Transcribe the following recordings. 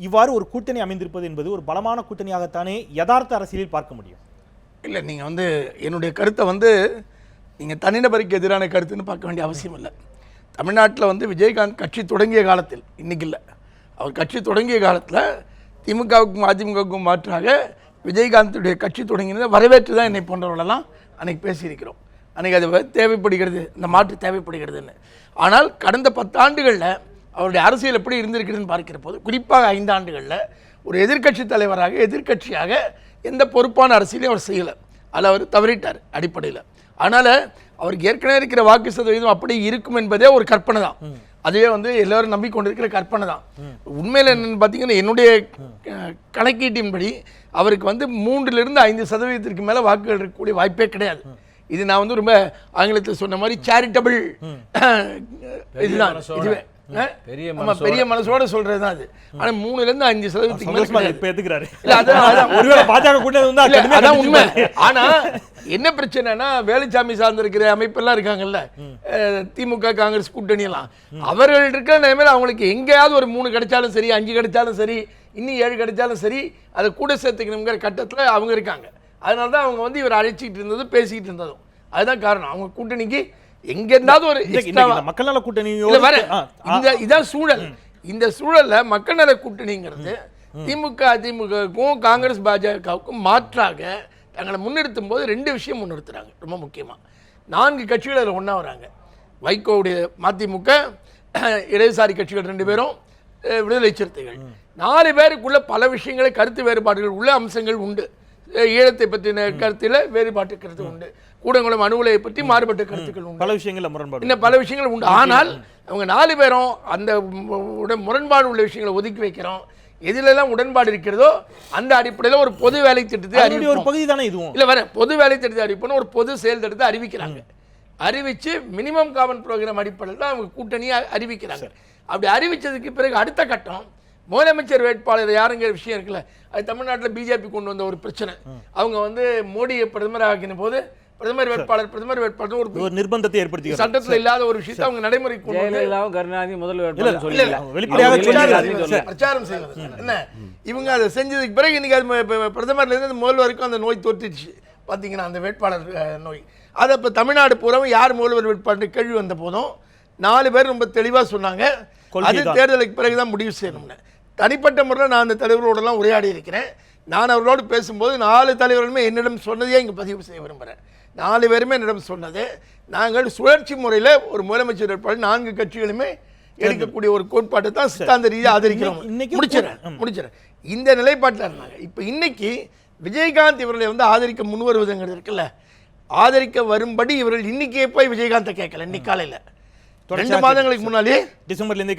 இவ்வாறு ஒரு கூட்டணி அமைந்திருப்பது என்பது ஒரு பலமான கூட்டணியாகத்தானே யதார்த்த அரசியலில் பார்க்க முடியும்? இல்லை, நீங்கள் என்னுடைய கருத்தை நீங்கள் தனிநபருக்கு எதிரான கருத்துன்னு பார்க்க வேண்டிய அவசியம் இல்லை. தமிழ்நாட்டில் விஜயகாந்த் கட்சி தொடங்கிய காலத்தில், இன்றைக்கி இல்லை, அவர் கட்சி தொடங்கிய காலத்தில் திமுகவுக்கும் அதிமுகவுக்கும் மாற்றாக விஜயகாந்துடைய கட்சி தொடங்கினதை வரவேற்று தான் என்னை போன்றவர்களெல்லாம் அன்றைக்கி பேசியிருக்கிறோம். அன்றைக்கி அது தேவைப்படுகிறது, இந்த மாற்று தேவைப்படுகிறதுன்னு. ஆனால் கடந்த 10 ஆண்டுகளில் அவருடைய அரசியல் எப்படி இருந்திருக்கிறதுன்னு பார்க்கிற போது, குறிப்பாக 5 ஆண்டுகளில் ஒரு எதிர்க்கட்சி தலைவராக எதிர்க்கட்சியாக எந்த பொறுப்பான அரசியலையும் அவர் செய்யலை. அதில் அவர் தவறிட்டார் அடிப்படையில். அதனால் அவருக்கு ஏற்கனவே இருக்கிற வாக்கு சதவீதம் அப்படி இருக்கும் என்பதே ஒரு கற்பனை தான். அதுவே எல்லாரும் நம்பிக்கொண்டிருக்கிற கற்பனை தான். உண்மையில் என்னென்னு பார்த்தீங்கன்னா, என்னுடைய கணக்கீட்டின்படி அவருக்கு 3லிருந்து 5% மேலே வாக்குகள் இருக்கக்கூடிய வாய்ப்பே கிடையாது. இது நான் ரொம்ப ஆங்கிலத்தில் சொன்ன மாதிரி சேரிட்டபிள் இதுதான். இதுவே பெரிய மனசோட சொல்றது தான் அது. ஆனா 3லிருந்து 5% உண்மை. ஆனா என்ன பிரச்சனைனா, வேலுச்சாமி சார்ந்திருக்கிற அமைப்பெல்லாம் இருக்காங்கல்ல, திமுக காங்கிரஸ் கூட்டணி எல்லாம், அவர்கள் இருக்கிற நிலைமையில அவங்களுக்கு எங்கேயாவது ஒரு 3 கிடைச்சாலும் சரி, 5 கிடைச்சாலும் சரி, இன்னும் 7 கிடைச்சாலும் சரி, அதை கூட சேர்த்துக்கணுங்கிற கட்டத்தில் அவங்க இருக்காங்க. அதனால தான் அவங்க இவர் அழைச்சிக்கிட்டு இருந்ததும் பேசிக்கிட்டு இருந்ததும் அதுதான் காரணம். அவங்க கூட்டணிக்கு எங்க இருந்தாவது ஒரு மக்கள் நல கூட்டணி இதான் சூழல். இந்த சூழல்ல மக்கள் நல கூட்டணிங்கிறது திமுக அதிமுகவுக்கும் காங்கிரஸ் பாஜகவுக்கும் மாற்றாக தங்களை முன்னிறுத்தும் போது 2 விஷயம் முன்னிறுத்துறாங்க. ரொம்ப முக்கியமா 4 கட்சிகள் அதில் ஒன்றா வராங்க. வைகோவுடைய மதிமுக, இடதுசாரி கட்சிகள் 2 பேரும், விடுதலை சிறுத்தைகள், 4 பேருக்குள்ள பல விஷயங்களை கருத்து வேறுபாடுகள் உள்ள அம்சங்கள் உண்டு. ஈழத்தை பற்றின கருத்தில் வேறுபாட்டு கருத்து உண்டு. கூடங்குளம் அணுகுலையை பற்றி மாறுபட்ட கருத்துக்கள் உண்டு. பல விஷயங்கள் முரண்பாடு, இன்னும் பல விஷயங்கள் உண்டு. ஆனால் அவங்க 4 பேரும் அந்த முரண்பாடு உள்ள விஷயங்களை ஒதுக்கி வைக்கிறோம். எதிலெல்லாம் உடன்பாடு இருக்கிறதோ அந்த அடிப்படையில் ஒரு பொது வேலை திட்டத்தை அறிவிப்போம். ஒரு பகுதி தானே இதுவும். இல்லை, பொது வேலை திட்டத்தை அறிவிப்போம். ஒரு பொது செயல் திட்டத்தை அறிவிக்கிறாங்க. அறிவிச்சு மினிமம் காமன் ப்ரோக்ராம் அடிப்படையில் தான் அவங்க கூட்டணியை அறிவிக்கிறாங்க. அப்படி அறிவிச்சதுக்கு பிறகு அடுத்த கட்டம் முதலமைச்சர் வேட்பாளர் யாருங்கிற விஷயம் இருக்குல்ல, அது தமிழ்நாட்டில் பிஜேபி கொண்டு வந்த ஒரு பிரச்சனை. அவங்க மோடியை பிரதமராக ஆக்கின போது பிரதமர் வேட்பாளர் ஒரு நிர்பந்தத்தை ஏற்படுத்தி சட்டத்தில் இல்லாத ஒரு விஷயத்தை அவங்க நடைமுறைக்கு கொண்டு பிரச்சாரம் செய்வது என்ன. இவங்க அதை செஞ்சதுக்கு பிறகு இன்னைக்கு அது பிரதமர்ல இருந்து முதல்வர் வரைக்கும் அந்த நோய் தொற்றிடுச்சு. பார்த்தீங்கன்னா அந்த வேட்பாளர் நோய், அதை இப்போ தமிழ்நாடு பூராவும் யார் முதல்வர் வேட்பாளர் கேள்வி வந்த போதும் 4 பேர் ரொம்ப தெளிவாக சொன்னாங்க, அது தேர்தலுக்கு பிறகுதான் முடிவு செய்யணும்னு. தனிப்பட்ட முறையில் நான் அந்த தலைவர்களோடலாம் உரையாடி இருக்கிறேன். நான் அவர்களோடு பேசும்போது 4 தலைவர்களுமே என்னிடம் சொன்னதையே இங்கே பதிவு செய்ய விரும்புகிறேன். 4 பேருமே என்னிடம் சொன்னது, நாங்கள் சுழற்சி முறையில் ஒரு முதலமைச்சர் வேட்பாளர் 4 கட்சிகளுமே எடுக்கக்கூடிய ஒரு கோட்பாட்டை தான் சித்தாந்த ரீதியாக ஆதரிக்கிறோம். முடிச்சிடறேன். இந்த நிலைப்பாட்டில் இருந்தாங்க. இப்போ இன்னைக்கு விஜயகாந்த் இவர்களை ஆதரிக்க முன் வருவதுங்கிறது இருக்குல்ல, ஆதரிக்க வரும்படி இவர்கள் இன்னைக்கே போய் விஜயகாந்தை கேட்கல. இன்னைக்கு காலையில் 2 மாதங்களுக்கு முன்னாலே டிசம்பர்லேருந்தே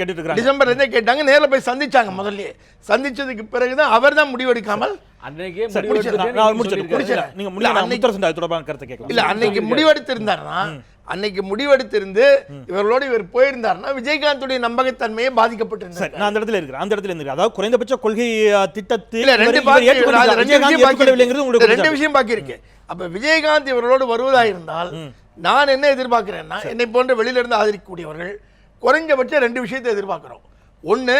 கேட்டாங்க. நேரில் போய் சந்திச்சாங்க. முதல்ல சந்திச்சதுக்கு பிறகுதான் அவர் தான் முடிவெடுக்காமல் அன்னைக்கு முடிவெடுத்திருந்து இவர்களோடு இவர் போயிருந்தாருன்னா விஜயகாந்துடைய நம்பகத்தன்மையை பாதிக்கப்பட்டிருந்தார். நான் அந்த இடத்துல இருக்கிறேன். அதாவது குறைந்தபட்ச கொள்கை திட்டத்தில் 2 விஷயம் பாக்கி இருக்கு. அப்ப விஜயகாந்த் இவர்களோடு வருவதா இருந்தால் நான் என்ன எதிர்பார்க்கிறேன்னா, என்னை போன்ற வெளியில இருந்து ஆதரிக்கக்கூடியவர்கள் குறைஞ்சபட்சம் 2 விஷயத்தை எதிர்பார்க்கிறோம். ஒன்று,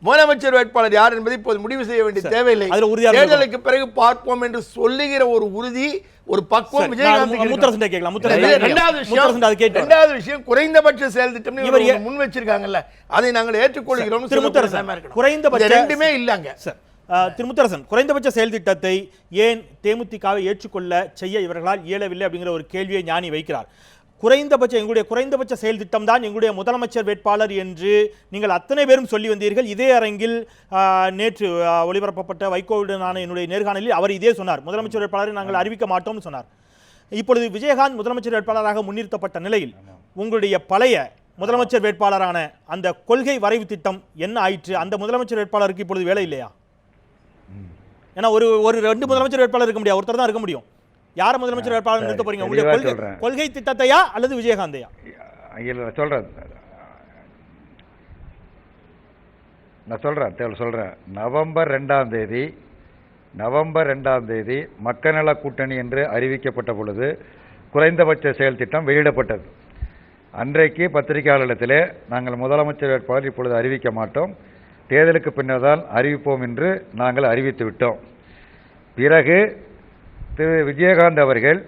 முதலமைச்சர் வேட்பாளர் யார் என்பதை இப்போது முடிவு செய்ய வேண்டிய தேவையில்லை, தேர்தலுக்கு பிறகு பார்ப்போம் என்று சொல்லுகிற ஒரு உறுதி, ஒரு பக்குவம் விஜயகாந்த். 2வது விஷயம் குறைந்தபட்ச செயல் திட்டம் முன் வச்சிருக்காங்கல்ல, அதை நாங்கள் ஏற்றுக்கொள்கிறோம். குறைந்தபட்ச 2மே இல்லங்க. திருமுத்தரசன், குறைந்தபட்ச செயல் திட்டத்தை ஏன் தேமுதிகவை ஏற்றுக்கொள்ள செய்ய இவர்களால் இயலவில்லை அப்படிங்கிற ஒரு கேள்வியை ஞானி வைக்கிறார். எங்களுடைய குறைந்தபட்ச செயல் திட்டம் தான் எங்களுடைய முதலமைச்சர் வேட்பாளர் என்று நீங்கள் அத்தனை பேரும் சொல்லி வந்தீர்கள். இதே அரங்கில் நேற்று ஒளிபரப்பப்பட்ட வைகோவுடனான என்னுடைய நேர்காணலில் அவர் இதே சொன்னார், முதலமைச்சர் வேட்பாளரை நாங்கள் அறிவிக்க மாட்டோம்னு சொன்னார். இப்பொழுது விஜயகாந்த் முதலமைச்சர் வேட்பாளராக முன்னிறுத்தப்பட்ட நிலையில் உங்களுடைய பழைய முதலமைச்சர் வேட்பாளரான அந்த கொள்கை வரைவு திட்டம் என்ன ஆயிற்று? அந்த முதலமைச்சர் வேட்பாளருக்கு இப்பொழுது வேலை இல்லையா? ஏன்னா ஒரு 2 முதலமைச்சர் வேட்பாளர் இருக்க முடியாது, ஒருத்தர் தான் இருக்க முடியும். யார முதலமைச்சர் வேட்பாளர் நிறுத்த போறீங்க? உங்களுடைய கொள்கை திட்டத்தையா அல்லது விஜயகாந்தையா? சொல்றேன். நவம்பர் 2ஆம் தேதி மக்கள் நல கூட்டணி என்று அறிவிக்கப்பட்ட பொழுது குறைந்தபட்ச செயல் திட்டம் வெளியிடப்பட்டது. அன்றைக்கு பத்திரிகையாளரிடத்திலே நாங்கள் முதலமைச்சர் வேட்பாளர் இப்பொழுது அறிவிக்க மாட்டோம், தேர்தலுக்கு பின்னர் தான் அறிவிப்போம் என்று நாங்கள் அறிவித்து விட்டோம். பிறகு திரு விஜயகாந்த் அவர்கள்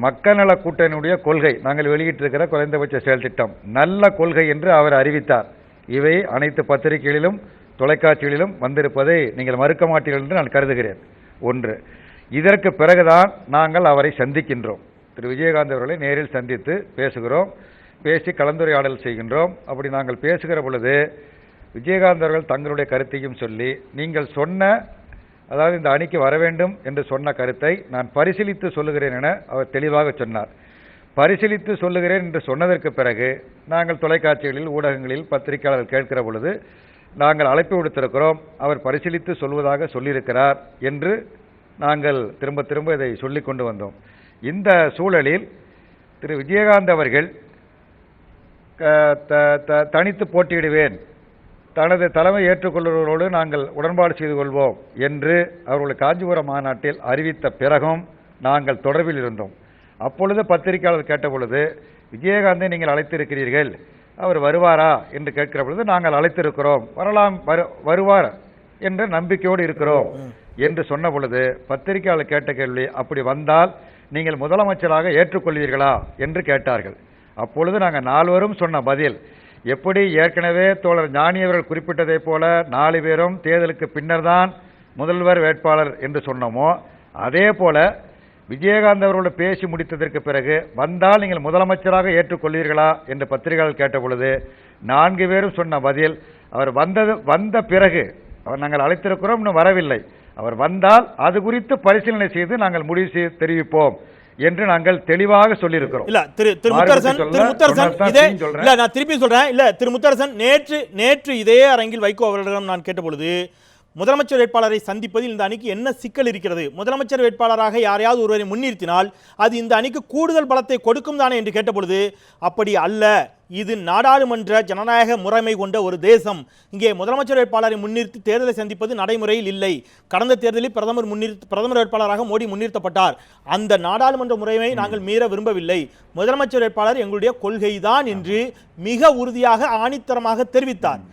மக்கள் நல கூட்டணியுடைய கொள்கை, நாங்கள் வெளியிட்டிருக்கிற குறைந்தபட்ச செயல் திட்டம் நல்ல கொள்கை என்று அவர் அறிவித்தார். இவை அனைத்து பத்திரிகைகளிலும் தொலைக்காட்சிகளிலும் வந்திருப்பதை நீங்கள் மறுக்க மாட்டீர்கள் என்று நான் கருதுகிறேன். ஒன்று. இதற்கு பிறகுதான் நாங்கள் அவரை சந்திக்கின்றோம். திரு விஜயகாந்த் அவர்களை நேரில் சந்தித்து பேசுகிறோம், பேசி கலந்துரையாடல் செய்கின்றோம். அப்படி நாங்கள் பேசுகிற பொழுது விஜயகாந்த் அவர்கள் தங்களுடைய கருத்தையும் சொல்லி, நீங்கள் சொன்ன, அதாவது இந்த அணிக்கு வர வேண்டும் என்று சொன்ன கருத்தை நான் பரிசீலித்து சொல்லுகிறேன் என அவர் தெளிவாக சொன்னார். பரிசீலித்து சொல்லுகிறேன் என்று சொன்னதற்கு பிறகு நாங்கள் தொலைக்காட்சிகளில், ஊடகங்களில், பத்திரிகையாளர்கள் கேட்கிற பொழுது நாங்கள் அழைப்பு விடுத்திருக்கிறோம், அவர் பரிசீலித்து சொல்வதாக சொல்லியிருக்கிறார் என்று நாங்கள் திரும்ப திரும்ப இதை சொல்லிக் கொண்டு வந்தோம். இந்த சூழலில் திரு விஜயகாந்த் அவர்கள் தனித்து போட்டியிடுவேன், தனது தலைமை ஏற்றுக்கொள்வதோடு நாங்கள் உடன்பாடு செய்து கொள்வோம் என்று அவர்கள் காஞ்சிபுரம் மாநாட்டில் அறிவித்த பிறகும் நாங்கள் தொடர்பில் இருந்தோம். அப்பொழுது பத்திரிகையாளர் கேட்ட பொழுது, விஜயகாந்தை நீங்கள் அழைத்திருக்கிறீர்கள், அவர் வருவாரா என்று கேட்கிற பொழுது நாங்கள் அழைத்திருக்கிறோம், வரலாம், வருவார் என்ற நம்பிக்கையோடு இருக்கிறோம் என்று சொன்ன பொழுது பத்திரிகையாளர் கேட்ட கேள்வி, அப்படி வந்தால் நீங்கள் முதலமைச்சராக ஏற்றுக்கொள்வீர்களா என்று கேட்டார்கள். அப்பொழுது நாங்கள் நால்வரும் சொன்ன பதில், எப்படி ஏற்கனவே தோழர் ஞானி அவர்கள் குறிப்பிட்டதை போல 4 பேரும் தேர்தலுக்கு பின்னர் தான் முதல்வர் வேட்பாளர் என்று சொன்னோமோ, அதே போல விஜயகாந்த் அவர்களோடு பேசி முடித்ததற்கு பிறகு வந்தால் நீங்கள் முதலமைச்சராக ஏற்றுக்கொள்வீர்களா என்று பத்திரிகையாளர் கேட்ட பொழுது 4 பேரும் சொன்ன பதில், அவர் வந்த பிறகு, அவர் நாங்கள் அழைத்திருக்கிறோம், இன்னும் வரவில்லை, அவர் வந்தால் அது குறித்து பரிசீலனை செய்து நாங்கள் முடிவு செய்து தெரிவிப்போம் என்று நாங்கள் தெளிவாக சொல்லியிருக்கிறோம். இல்ல திரு முத்தரசன் இதே இல்ல நான் திருப்பி சொல்றேன். இல்ல திரு முத்தரசன், நேற்று இதே அரங்கில் வைகோ அவர்களிடம் நான் கேட்டபொழுது, முதலமைச்சர் வேட்பாளரை சந்திப்பதில் இந்த அணிக்கு என்ன சிக்கல் இருக்கிறது, முதலமைச்சர் வேட்பாளராக யாரையாவது ஒருவரை முன்னிறுத்தினால் அது இந்த அணிக்கு கூடுதல் பலத்தை கொடுக்கும் தானே என்று கேட்டபொழுது, அப்படி அல்ல, இது நாடாளுமன்ற ஜனநாயக முறைமை கொண்ட ஒரு தேசம், இங்கே முதலமைச்சர் வேட்பாளரை முன்னிறுத்தி தேர்தலை சந்திப்பது நடைமுறையில் இல்லை. கடந்த தேர்தலில் பிரதமர் வேட்பாளராக மோடி முன்னிறுத்தப்பட்டார். அந்த நாடாளுமன்ற முறைமை நாங்கள் மீற விரும்பவில்லை, முதலமைச்சர் வேட்பாளர் எங்களுடைய கொள்கைதான் என்று மிக உறுதியாக ஆணித்தரமாக தெரிவித்தார்.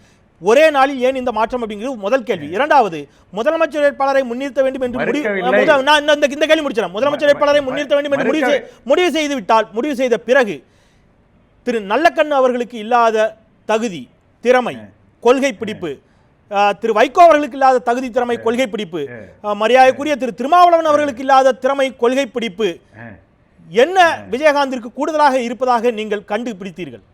ஒரே நாளில் ஏன் இந்த மாற்றம் அப்படிங்கிறது முதல் கேள்வி. இரண்டாவது, முதலமைச்சர் வேட்பாளரை முன்னிறுத்த வேண்டும் என்று இந்த கேள்வி முடிச்சிடறேன். முதலமைச்சர் வேட்பாளரை முன்னிறுத்த வேண்டும் என்று முடிவு செய்த பிறகு திரு நல்லக்கண்ணு அவர்களுக்கு இல்லாத தகுதி, திறமை, கொள்கை பிடிப்பு, திரு வைகோ அவர்களுக்கு இல்லாத தகுதி, திறமை, கொள்கை பிடிப்பு, மரியாதைக்குரிய திரு திருமாவளவன் அவர்களுக்கு இல்லாத திறமை, கொள்கை பிடிப்பு என்ன விஜயகாந்திற்கு கூடுதலாக இருப்பதாக நீங்கள் கண்டுபிடித்தீர்கள்?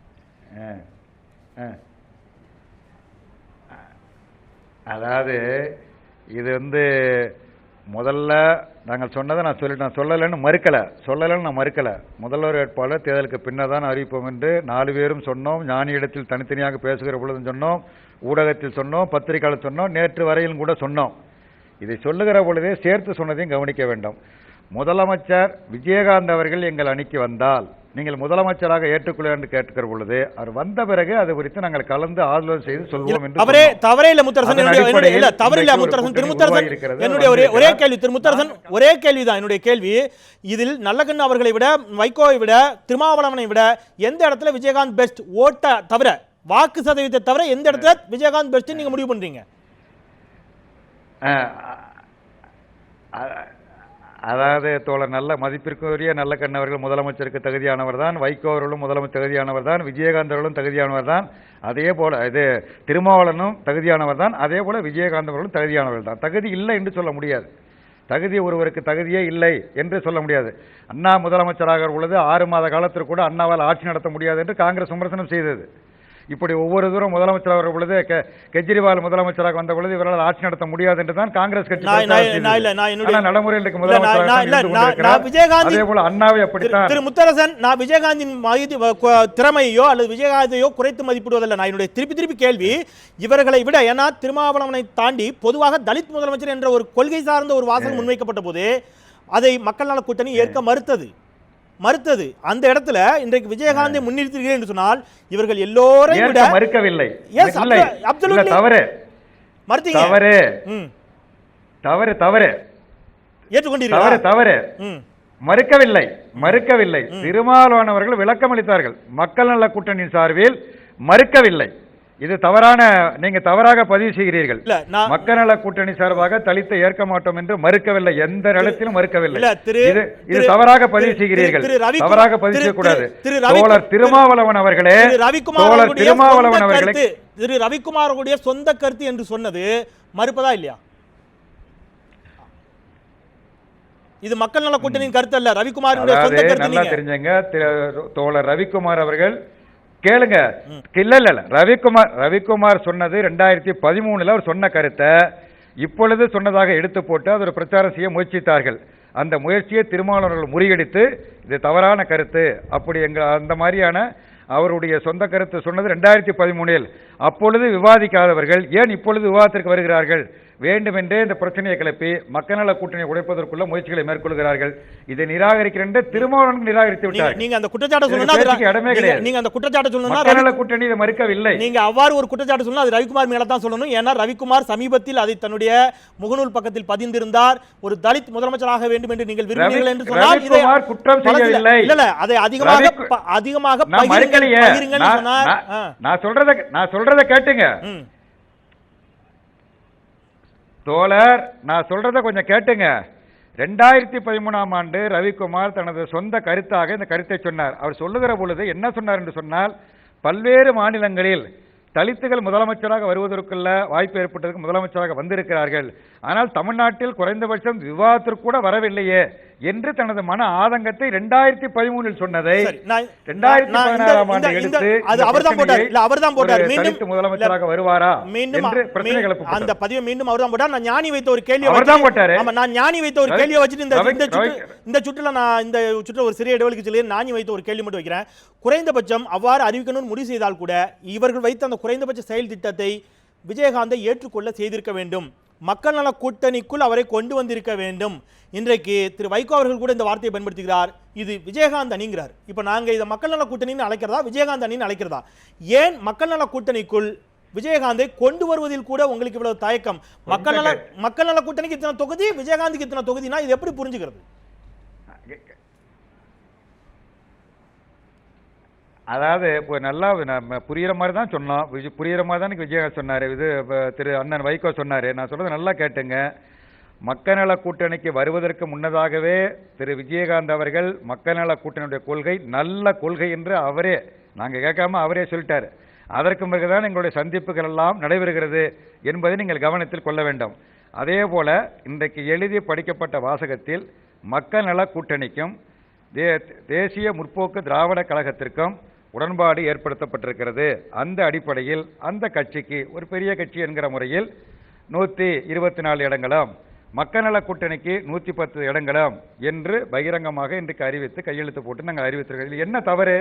அதாவது இது முதல்ல நாங்கள் சொன்னதை நான் சொல்லலைன்னு மறுக்கலை. முதல்வர் வேட்பாளர் தேர்தலுக்கு பின்னர் தான் அறிவிப்போம் என்று 4 பேரும் சொன்னோம். ஞானியிடத்தில் தனித்தனியாக பேசுகிற பொழுதும் சொன்னோம், ஊடகத்தில் சொன்னோம், பத்திரிகையாளர் சொன்னோம், நேற்று வரையிலும் கூட சொன்னோம். இதை சொல்லுகிற பொழுதே சேர்த்து சொன்னதையும் கவனிக்க வேண்டும். முதலமைச்சர் விஜயகாந்த் அவர்கள் எங்கள் அணிக்கு வந்தால் நீங்கள் முதலமைச்சராக ஏற்றுக்கொள்ள என்று கேட்கிற பொழுது, அவர் வந்த பிறகு அது குறித்து நாங்கள் கலந்து ஆலோசனை செய்து சொல்வோம் என்று ஒரே கேள்விதான் என்னுடைய கேள்வி. இதில் நல்லக்கண்ணு அவர்களை விட, வைகோவை விட, திருமாவளவனை விட எந்த இடத்துல விஜயகாந்த் பெஸ்ட், ஓட்ட தவிர, வாக்கு சதவீதத்தை தவிர எந்த இடத்துல விஜயகாந்த் பெஸ்ட் நீங்க முடிவு பண்றீங்க? அதாவது தோழர் நல்ல மதிப்பிற்குரிய நல்லக்கண்ணு அவர்கள் முதலமைச்சருக்கு தகுதியானவர் தான், வைகோ அவர்களும் முதலமைச்சர் தகுதியானவர் தான், விஜயகாந்த் அவர்களும் தகுதியானவர் தான், அதே போல இது திருமாவளவனும் தகுதியானவர் தான், அதே போல விஜயகாந்த் அவர்களும் தகுதியானவர் தான். தகுதி இல்லை என்று சொல்ல முடியாது. தகுதி ஒருவருக்கு தகுதியே இல்லை என்று சொல்ல முடியாது. அண்ணா முதலமைச்சராக உள்ளது 6 மாத காலத்திற்கு கூட அண்ணாவால் ஆட்சி நடத்த முடியாது என்று காங்கிரஸ் விமர்சனம் செய்தது. இப்படி ஒவ்வொரு தூரம் முதலமைச்சராக பொழுது கெஜ்ரிவால் முதலமைச்சராக வந்த பொழுது இவரால் ஆட்சி நடத்த முடியாது என்று தான் காங்கிரஸ் கட்சி நடைமுறையில் திரு முத்தரசன், நான் விஜயகாந்தின் திறமையோ அல்லது விஜயகாந்தையோ குறைத்து மதிப்பிடுவதில்லை. நான் என்னுடைய திருப்பி கேள்வி, இவர்களை விட, ஏன்னா திருமாவளவனை தாண்டி பொதுவாக தலித் முதலமைச்சர் என்ற ஒரு கொள்கை சார்ந்த ஒரு வாசகம் முன்வைக்கப்பட்ட போது அதை மக்கள் நல கூட்டணி ஏற்க மறுத்தது. அந்த இடத்துல இன்றைக்கு விஜயகாந்தை முன்னிறுத்தீர்கள் என்று சொன்னால் இவர்கள் எல்லோரையும் விட மறுக்கவில்லை. மறுக்கவில்லை. திருமாவளவன் அவர்கள் விளக்கம் அளித்தார்கள். மக்கள் நல கூட்டணியின் சார்பில் மறுக்கவில்லை. இது தவறான, நீங்க தவறாக பதிவு செய்கிறீர்கள். இல்ல, நான் மக்கள் நல கூட்டணி சார்பாக தலித்தை ஏற்க மாட்டோம் என்று மறுக்கவில்லை, எந்த இடத்திலும் மறுக்கவில்லை. இது தவறாக பதிவு செய்கிறீர்கள், தவறாக பதிவு செய்யக்கூடாது. தோழர் திருமாவளவன் அவர்களே, தோழர் திருமாவளவன் அவர்களே, திரு ரவிக்குமாருடைய சொந்த கருத்து என்று சொன்னது மறுப்பதா இல்லையா? இது மக்கள் நல கூட்டணியின் கருத்து அல்ல, ரவிக்குமாருடைய சொந்த கருத்து. நல்லா தெரிஞ்சங்க, தோழர் ரவிக்குமார் அவர்கள் கேளுங்க. இல்ல ரவிக்குமார் சொன்னது 2013 அவர் சொன்ன கருத்தை இப்பொழுது சொன்னதாக எடுத்து போட்டு அது ஒரு பிரச்சாரம் செய்ய முயற்சித்தார்கள். அந்த முயற்சியை திருமாவளவர்கள் முறியடித்து இது தவறான கருத்து அப்படி அந்த மாதிரியான அவருடைய சொந்த கருத்து சொன்னது 2013. அப்பொழுது விவாதிக்காதவர்கள் ஏன் இப்பொழுது விவாதத்திற்கு வருகிறார்கள்? வேண்டுமென்றே இந்த பிரச்சனையை கிளப்பி மக்கள் நல கூட்டணியை உடைப்பதற்குள்ள முயற்சிகளை மேற்கொள்கிறார்கள். இதை நிராகரிக்கிறேன் திருமாவளவன் நிராகரித்து விட்டார். நீங்க அந்த குற்றச்சாட்டு சொல்லணும்னா இடமே கிடையாது. நீங்க அந்த குற்றச்சாட்டு சொல்லணும்னா மக்கள் நல கூட்டணி இதை மறுக்கவில்லை. நீங்க அவ்வாறு ஒரு குற்றச்சாட்டு சொல்லணும், அது ரவிக்குமார் மேல தான் சொல்லணும். ஏன்னா ரவிக்குமார் சமீபத்தில் அதை தன்னுடைய முகநூல் பக்கத்தில் பதிந்திருந்தார். ஒரு தலித் முதலமைச்சராக வேண்டும் என்று நீங்கள் விரும்புகிறீர்கள் என்று சொன்னால் இதை குற்றம் செய்யவில்லை. இல்ல அதை அதிகமாக பகிருங்கன்னு சொன்னார். நான் சொல்றத கேட்டுங்க தோழர், நான் சொல்றத கொஞ்சம் கேட்டுங்க. 2013 ஆண்டு ரவிக்குமார் தனது சொந்த கருத்தாக இந்த கருத்தை சொன்னார். அவர் சொல்லுகிற பொழுது என்ன சொன்னார் என்று சொன்னால், பல்வேறு மாநிலங்களில் தலித்துகள் முதலமைச்சராக வருவதற்குள்ள வாய்ப்பு ஏற்பட்டதற்கு முதலமைச்சராக வந்திருக்கிறார்கள். ஆனால் தமிழ்நாட்டில் குறைந்தபட்சம் விவாதத்திற்கு கூட வரவில்லையே என்று தனது மன ஆதங்கத்தை 2013 சொன்னதை 2016 ஆண்டு எடுத்து தலித்து முதலமைச்சராக வருவாரா என்று பிரச்சனை கிளப்பு அந்த பதிவை மீண்டும் அவர்தான் போட்டார். நான் ஞானி வைத்த ஒரு கேள்வி வச்சுட்டு இந்த சுற்றுல நான் இந்த சுற்றுல ஒரு சிறிய இடைவெளிக்கு சொல்லி ஞானி வைத்த ஒரு கேள்வி மட்டும் வைக்கிறேன். குறைந்தபட்சம் அவ்வாறு அறிவிக்கணும்னு முடிவு செய்தால் கூட இவர்கள் வைத்த அந்த குறைந்தபட்ச செயல் திட்டத்தை விஜயகாந்தை ஏற்றுக்கொள்ள செய்திருக்க வேண்டும். மக்கள் நல கூட்டணிக்குள் அவரை கொண்டு வந்திருக்க வேண்டும். இன்றைக்கு திரு வைகோ அவர்கள் கூட இந்த வார்த்தையை பயன்படுத்துகிறார். இது விஜயகாந்த் அணிங்கிறார். இப்ப நாங்க இதை மக்கள் நல கூட்டணின்னு அழைக்கிறதா, விஜயகாந்த் அணின்னு அழைக்கிறதா? ஏன் மக்கள் நல கூட்டணிக்குள் விஜயகாந்தை கொண்டு வருவதில் கூட உங்களுக்கு இவ்வளவு தயக்கம்? மக்கள் நல கூட்டணிக்கு இத்தனை தொகுதி, விஜயகாந்துக்கு இத்தனை தொகுதினா இது எப்படி புரிஞ்சுக்கிறது? அதாவது இப்போ நல்லா நம்ம புரியுற மாதிரி தான் சொன்னோம், புரியுற மாதிரி தான் விஜயகாந்த் சொன்னார், இது திரு அண்ணன் வைகோ சொன்னார். நான் சொல்றது நல்லா கேட்டுங்க. மக்கள் நல கூட்டணிக்கு வருவதற்கு முன்னதாகவே திரு விஜயகாந்த் அவர்கள் மக்கள் நல கூட்டணியுடைய கொள்கை நல்ல கொள்கை என்று அவரே, நாங்கள் கேட்காம அவரே சொல்லிட்டார். அதற்கு பிறகுதான் எங்களுடைய சந்திப்புகள் எல்லாம் நடைபெறுகிறது என்பதை நீங்கள் கவனத்தில் கொள்ள வேண்டும். அதே போல இன்றைக்கு எழுதி படிக்கப்பட்ட வாசகத்தில் மக்கள் நல கூட்டணிக்கும் தேசிய முற்போக்கு திராவிட கழகத்திற்கும் உடன்பாடு ஏற்படுத்தப்பட்டிருக்கிறது. அந்த அடிப்படையில் அந்த கட்சிக்கு ஒரு பெரிய கட்சி என்கிற முறையில் 124 இடங்களும், மக்கள் நல கூட்டணிக்கு 110 இடங்களும் என்று பகிரங்கமாக இன்றைக்கு அறிவித்து கையெழுத்து போட்டு நாங்கள் அறிவித்திருக்கிறோம். என்ன தவறு?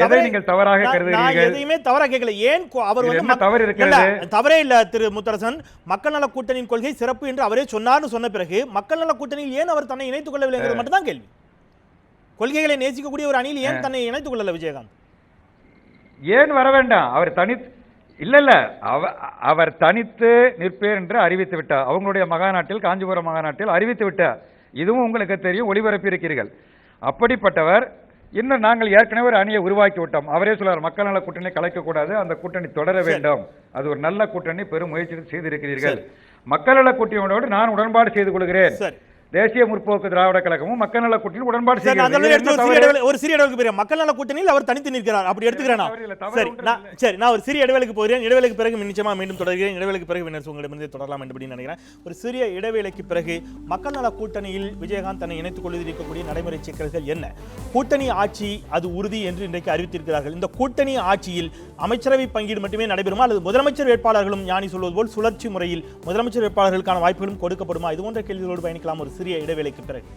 எதை நீங்கள் தவறாக கருதுகிறீர்கள்? எதையுமே தவறாக கேட்கல. ஏன் அவர் என்ன தவறு இருக்கிறது? தவறே இல்ல திரு முத்தரசன். மக்கள் நல கூட்டணியின் கொள்கை சிறப்பு என்று அவரே சொன்னார்னு சொன்ன பிறகு மக்கள் நல கூட்டணியில் ஏன் அவர் தன்னை இணைத்துக் கொள்ளவில்லை என்பது மட்டும்தான் கேள்வி. கொள்கைகளை நேசிக்கக்கூடிய ஒரு அணியில் ஏன் தன்னை இணைத்துக் கொள்ளல விஜயகாந்த்? ஏன் வர வேண்டாம்? அவர் அவர் தனித்து நிற்பேர் என்று அறிவித்து விட்டார். அவங்களுடைய மகாநாட்டில், காஞ்சிபுரம் மகாநாட்டில் அறிவித்து விட்டார். இதுவும் உங்களுக்கு தெரியும், ஒளிபரப்பி இருக்கிறீர்கள். அப்படிப்பட்டவர் இன்னும் நாங்கள் ஏற்கனவே ஒரு அணியை உருவாக்கி விட்டோம். அவரே சொல்றார் மக்கள் நல கூட்டணி கலைக்கக்கூடாது, அந்த கூட்டணி தொடர வேண்டும், அது ஒரு நல்ல கூட்டணி, பெரும் முயற்சி செய்திருக்கிறீர்கள். மக்கள் நல கூட்டணியோடு நான் உடன்பாடு செய்து கொள்கிறேன். தேசிய முற்போக்கு திராவிட கழகமும் மக்கள் நல கூட்டணியில் உடன்பாடு ஒரு சிறிய இடைவெளிக்கு போகிறேன். மக்கள் நல கூட்டணியில் அவர் தனித்து நிற்கிறார், அப்படி எடுத்துக்கிறேன். சரி, நான் ஒரு சிறிய இடைவெளிக்கு போகிறேன். இடைவெளிக்கு பிறகு நிச்சயமா மீண்டும் தொடர்கிறேன். இடைவெளிக்கு பிறகு உங்களிடமிருந்து தொடரலாம் என்று நினைக்கிறேன். ஒரு சிறிய இடைவேளைக்கு பிறகு மக்கள் நல கூட்டணியில் விஜயகாந்த் தன்னை இணைத்துக் கொள்வதில் இருக்கக்கூடிய நடைமுறை சிக்கல்கள் என்ன? கூட்டணி ஆட்சி அது உறுதி என்று இன்றைக்கு அறிவித்திருக்கிறார்கள். இந்த கூட்டணி ஆட்சியில் அமைச்சரவை பங்கீடு மட்டுமே நடைபெறுமா, அல்லது முதலமைச்சர் வேட்பாளர்களும் ஞானி சொல்வது போல் சுழற்சி முறையில் முதலமைச்சர் வேட்பாளர்களுக்கான வாய்ப்புகளும் கொடுக்கப்படுமா? இது போன்ற கேள்விகளோடு பயணிக்கலாம் ஒரு சிறிய இடைவேளைக்கு பிறகு.